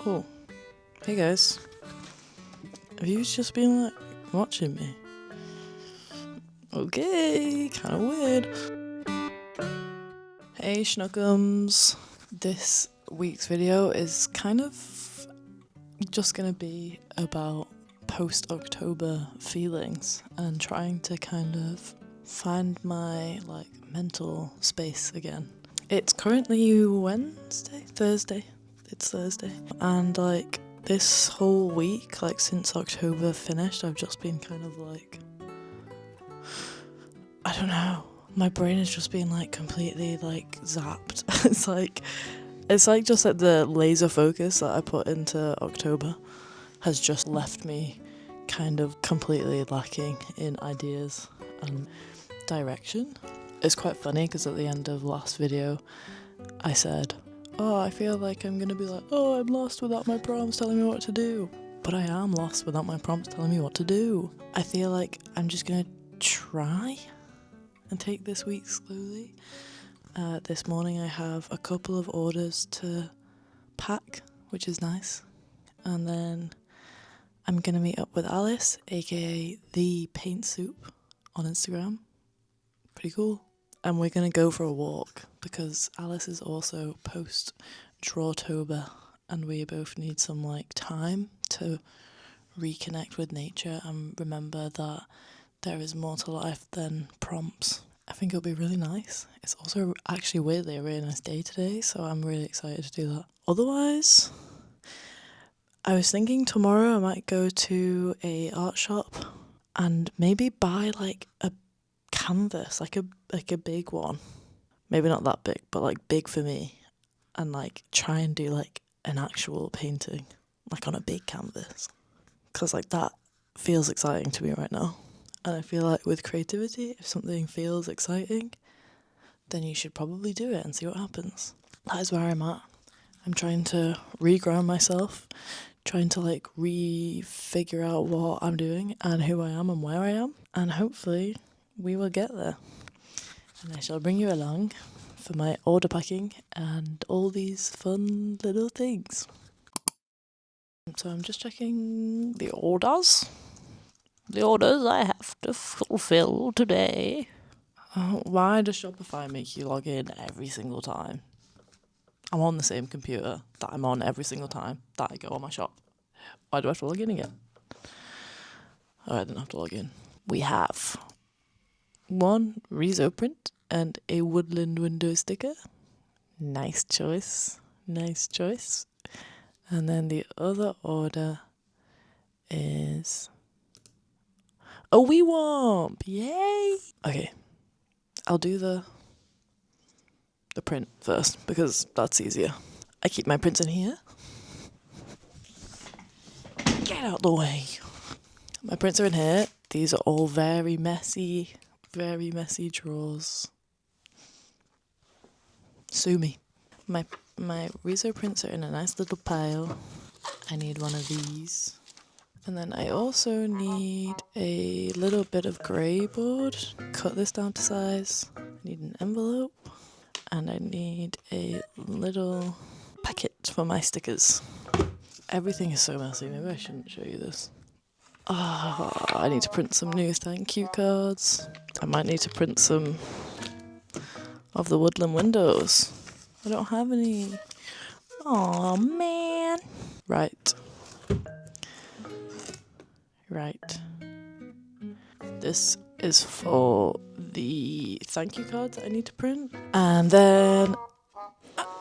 Oh, hey guys. Have you just been like watching me? Okay, kind of weird. Hey schnookums. This week's video is kind of just gonna be about post-October feelings and trying to kind of find my mental space again. It's currently Thursday. It's Thursday. And this whole week, since October finished, I've just been kind of I don't know. My brain has just been completely zapped. It's just the laser focus that I put into October has just left me kind of completely lacking in ideas and direction. It's quite funny because at the end of last video I said, oh, I feel like I'm gonna be I'm lost without my prompts telling me what to do. But I am lost without my prompts telling me what to do. I feel like I'm just gonna try and take this week slowly. This morning I have a couple of orders to pack, which is nice. And then I'm gonna meet up with Alice, aka the Paint Soup on Instagram. Pretty cool. And we're gonna go for a walk because Alice is also post-Drawtober and we both need some time to reconnect with nature and remember that there is more to life than prompts. I think it'll be really nice. It's also actually weirdly a really nice day today, so I'm really excited to do that. Otherwise, I was thinking tomorrow I might go to a art shop and maybe buy a canvas, a big one. Maybe not that big, but big for me. And try and do an actual painting, on a big canvas. Because that feels exciting to me right now. And I feel with creativity, if something feels exciting, then you should probably do it and see what happens. That is where I'm at. I'm trying to reground myself, trying to re-figure out what I'm doing and who I am and where I am. And hopefully we will get there. And I shall bring you along for my order packing and all these fun little things. So I'm just checking the orders. The orders I have to fulfill today. Why does Shopify make you log in every single time? I'm on the same computer that I'm on every single time that I go on my shop. Why do I have to log in again? Oh, I didn't have to log in. We have one Rezo print and a woodland window sticker. Nice choice. Nice choice. And then the other order is a wee womp. Yay! Okay. I'll do the print first because that's easier. I keep my prints in here. Get out the way. My prints are in here. These are all very messy drawers. Sue me. My Rezo prints are in a nice little pile. I need one of these. And then I also need a little bit of grey board. Cut this down to size. I need an envelope. And I need a little packet for my stickers. Everything is so messy. Maybe I shouldn't show you this. I need to print some new thank you cards. I might need to print some of the woodland windows. I don't have any. Oh man. Right. This is for the thank you cards that I need to print. And then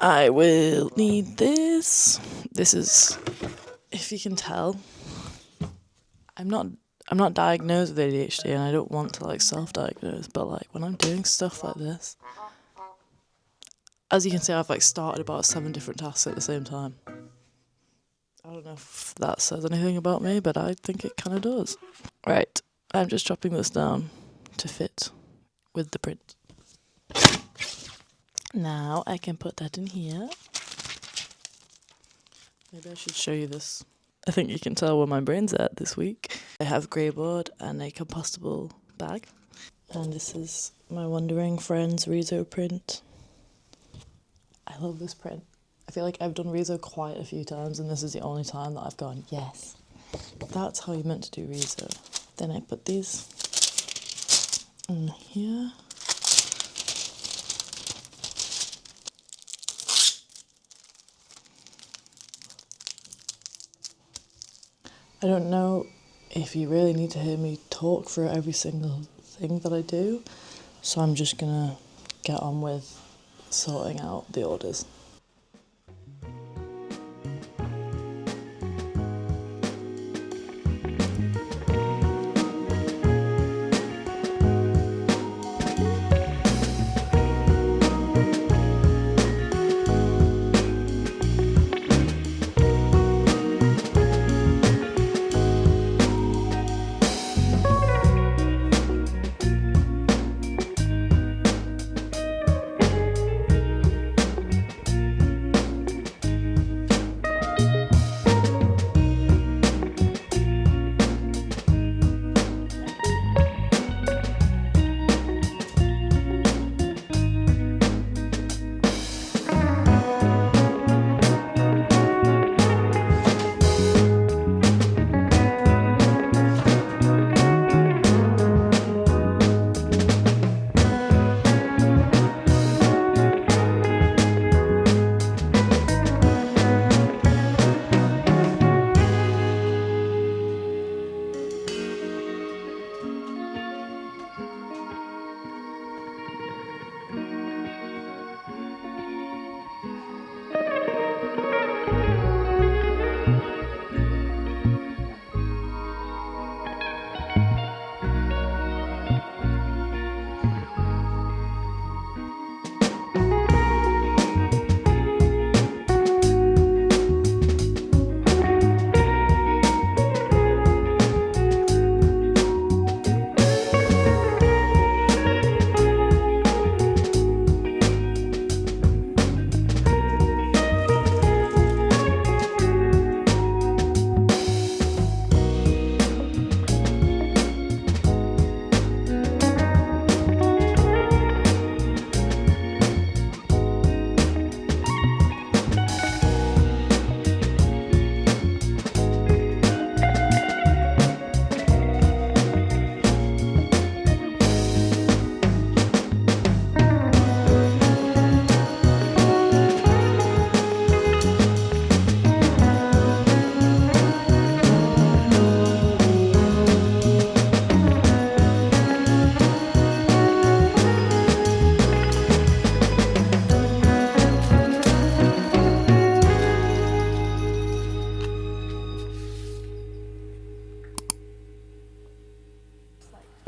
I will need this. This is, if you can tell, I'm not diagnosed with ADHD and I don't want to self-diagnose, but when I'm doing stuff like this, as you can see, I've started about 7 different tasks at the same time. I don't know if that says anything about me, but I think it kind of does. Right, I'm just chopping this down to fit with the print. Now I can put that in here. Maybe I should show you this. I think you can tell where my brain's at this week. I have grey board and a compostable bag. And this is my Wandering Friends Rezo print. I love this print. I feel like I've done Riso quite a few times, and this is the only time that I've gone, yes, that's how you're meant to do Riso. Then I put these in here. I don't know if you really need to hear me talk through every single thing that I do, so I'm just gonna get on with sorting out the orders.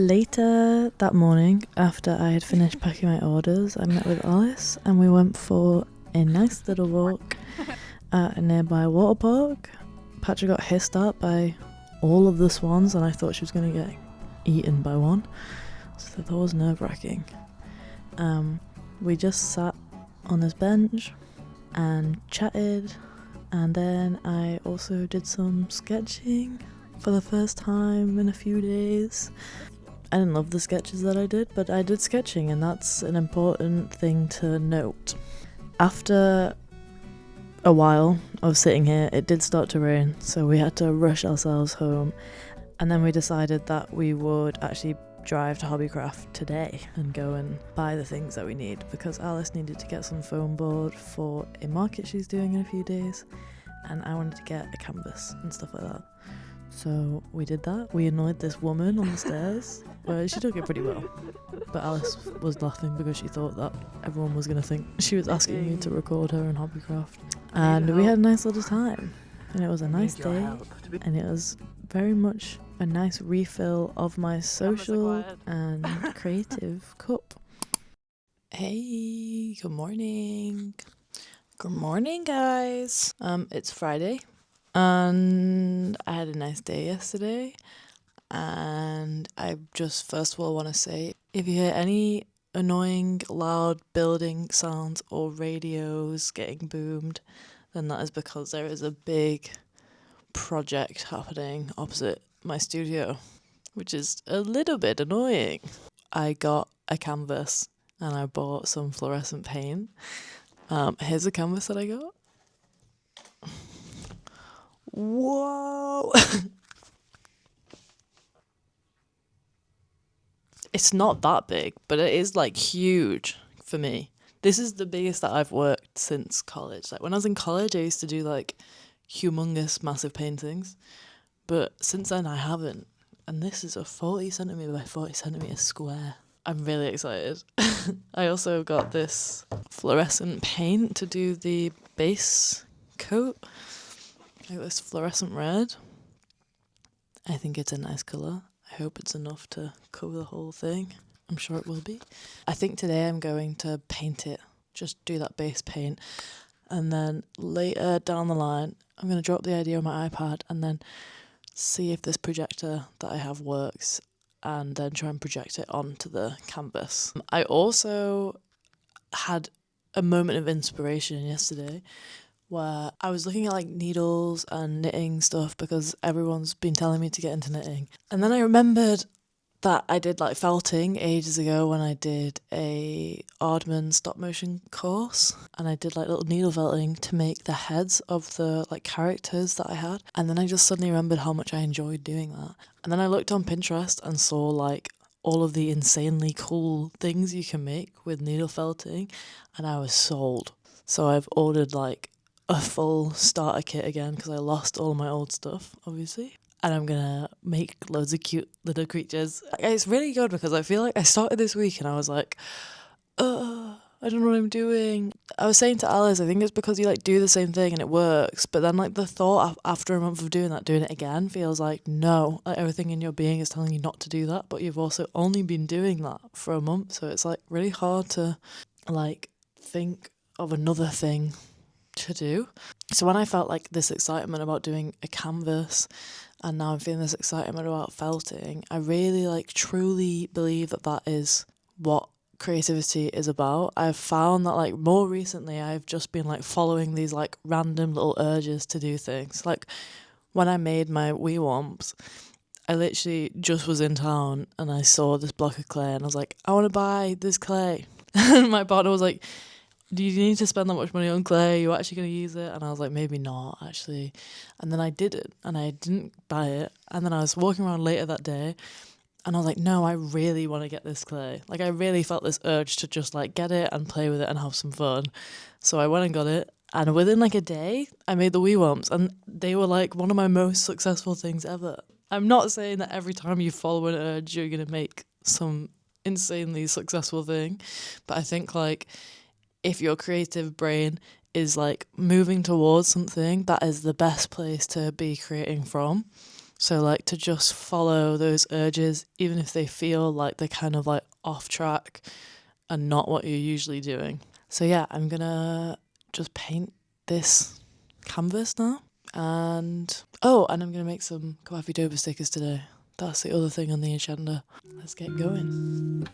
Later that morning, after I had finished packing my orders, I met with Alice and we went for a nice little walk at a nearby water park. Patrick got hissed at by all of the swans and I thought she was going to get eaten by one, so that was nerve-wracking. We just sat on this bench and chatted, and then I also did some sketching for the first time in a few days. I didn't love the sketches that I did, but I did sketching, and that's an important thing to note. After a while of sitting here, it did start to rain, so we had to rush ourselves home, and then we decided that we would actually drive to Hobbycraft today and go and buy the things that we need, because Alice needed to get some foam board for a market she's doing in a few days, and I wanted to get a canvas and stuff like that. So we did that. We annoyed this woman on the stairs. Well, she took it pretty well. But Alice was laughing because she thought that everyone was going to think she was asking me to record her in Hobbycraft. And we had a nice little time. And it was a nice day. And it was very much a nice refill of my social and creative cup. Hey, good morning. Good morning, guys. It's Friday. And I had a nice day yesterday, and I just first of all want to say, if you hear any annoying loud building sounds or radios getting boomed, then that is because there is a big project happening opposite my studio, which is a little bit annoying. I got a canvas and I bought some fluorescent paint. Here's a canvas that I got. Whoa! It's not that big, but it is like huge for me. This is the biggest that I've worked since college. Like when I was in college, I used to do like humongous, massive paintings, but since then I haven't. And this is a 40 centimeter by 40 centimeter square. I'm really excited. I also got this fluorescent paint to do the base coat. I got this fluorescent red. I think it's a nice colour. I hope it's enough to cover the whole thing. I'm sure it will be. I think today I'm going to paint it, just do that base paint. And then later down the line, I'm going to drop the idea on my iPad and then see if this projector that I have works and then try and project it onto the canvas. I also had a moment of inspiration yesterday where I was looking at like needles and knitting stuff because everyone's been telling me to get into knitting. And then I remembered that I did like felting ages ago when I did a Aardman stop motion course, and I did like little needle felting to make the heads of the like characters that I had. And then I just suddenly remembered how much I enjoyed doing that. And then I looked on Pinterest and saw like all of the insanely cool things you can make with needle felting, and I was sold. So I've ordered like a full starter kit again because I lost all my old stuff, obviously. And I'm gonna make loads of cute little creatures. It's really good because I feel like I started this week and I was like, I don't know what I'm doing. I was saying to Alice, I think it's because you like do the same thing and it works, but then like the thought after a month of doing it again feels like no, like everything in your being is telling you not to do that, but you've also only been doing that for a month, so it's like really hard to like think of another thing to do. So when I felt like this excitement about doing a canvas and now I'm feeling this excitement about felting, I really like truly believe that that is what creativity is about. I've found that like more recently I've just been like following these like random little urges to do things. Like when I made my wee womps, I literally just was in town and I saw this block of clay and I was like, I want to buy this clay. And my partner was like, do you need to spend that much money on clay? Are you actually going to use it? And I was like, maybe not, actually. And then I did it, and I didn't buy it. And then I was walking around later that day, and I was like, no, I really want to get this clay. Like, I really felt this urge to just, like, get it and play with it and have some fun. So I went and got it, and within, like, a day, I made the wee womps, and they were, like, one of my most successful things ever. I'm not saying that every time you follow an urge, you're going to make some insanely successful thing, but I think, like, if your creative brain is like moving towards something, that is the best place to be creating from. So like to just follow those urges, even if they feel like they're kind of like off track and not what you're usually doing. So yeah, I'm gonna just paint this canvas now. And I'm gonna make some kawafitober stickers today. That's the other thing on the agenda. Let's get going.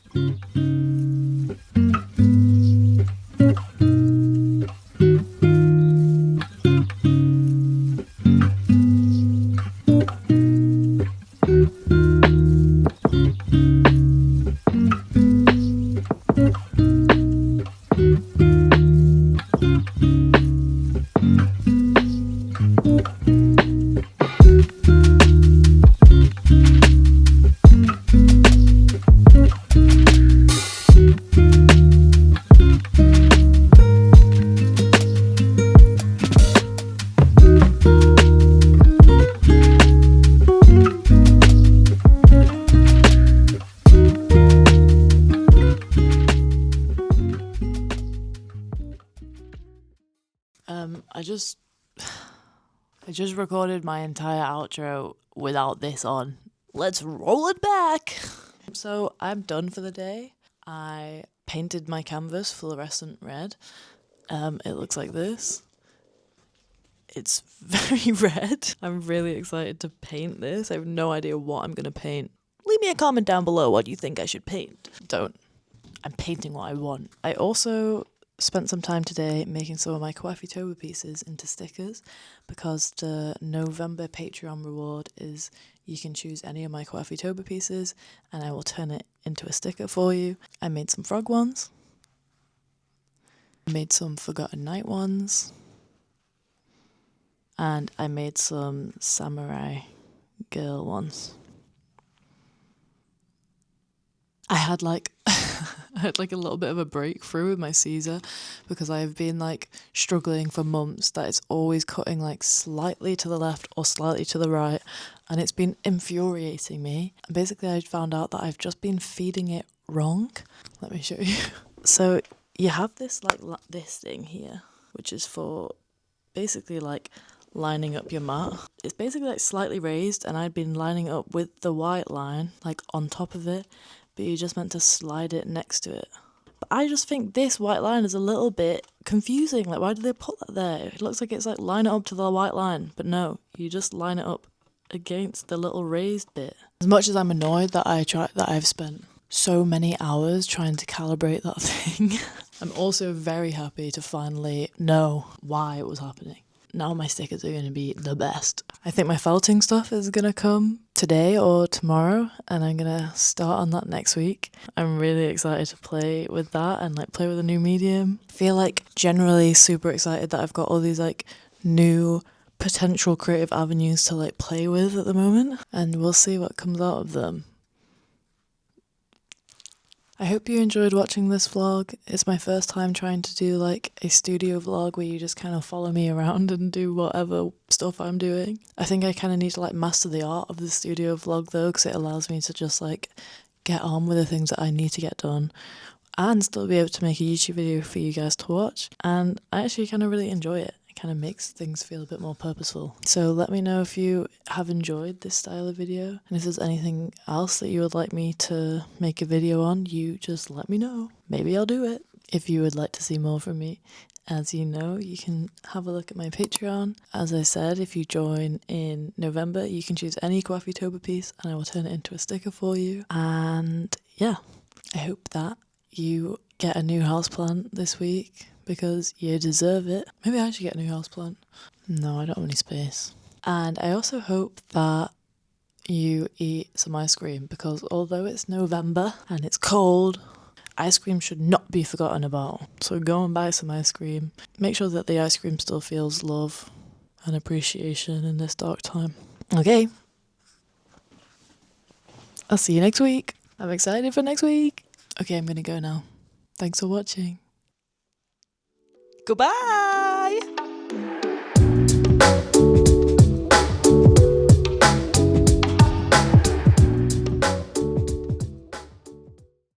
I just recorded my entire outro without this on. Let's roll it back. So I'm done for the day. I painted my canvas fluorescent red. It looks like this. It's very red. I'm really excited to paint this. I have no idea what I'm gonna paint. Leave me a comment down below what you think I should paint. Don't. I'm painting what I want. I also spent some time today making some of my kawafitober pieces into stickers because the November Patreon reward is you can choose any of my kawafitober pieces and I will turn it into a sticker for you. I made some frog ones. I made some Forgotten Night ones. and I made some samurai girl ones. I had like I had like a little bit of a breakthrough with my Caesar because I have been like struggling for months that it's always cutting like slightly to the left or slightly to the right, and it's been infuriating me. And basically I found out that I've just been feeding it wrong. Let me show you. So you have this like this thing here, which is for basically like lining up your mat. It's basically like slightly raised, and I'd been lining up with the white line like on top of it, but you just meant to slide it next to it. But I just think this white line is a little bit confusing. Like, why did they put that there? It looks like it's like line it up to the white line, but no, you just line it up against the little raised bit. As much as I'm annoyed that I've spent so many hours trying to calibrate that thing, I'm also very happy to finally know why it was happening. Now my stickers are going to be the best. I think my felting stuff is going to come today or tomorrow, and I'm going to start on that next week. I'm really excited to play with that and like play with a new medium. I feel like generally super excited that I've got all these like new potential creative avenues to like play with at the moment, and we'll see what comes out of them. I hope you enjoyed watching this vlog. It's my first time trying to do like a studio vlog where you just kind of follow me around and do whatever stuff I'm doing. I think I kind of need to like master the art of the studio vlog though, because it allows me to just like get on with the things that I need to get done and still be able to make a YouTube video for you guys to watch. And I actually kind of really enjoy it. Kind of makes things feel a bit more purposeful. So let me know if you have enjoyed this style of video, and if there's anything else that you would like me to make a video on, you just let me know. Maybe I'll do it. If you would like to see more from me, as you know, you can have a look at my Patreon. As I said, if you join in November, you can choose any kawafitober piece and I will turn it into a sticker for you. And yeah, I hope that you get a new houseplant this week, because you deserve it. Maybe I should get a new houseplant. No, I don't have any space. And I also hope that you eat some ice cream, because although it's November and it's cold, ice cream should not be forgotten about. So go and buy some ice cream. Make sure that the ice cream still feels love and appreciation in this dark time. Okay. I'll see you next week. I'm excited for next week. Okay, I'm gonna go now. Thanks for watching. Goodbye!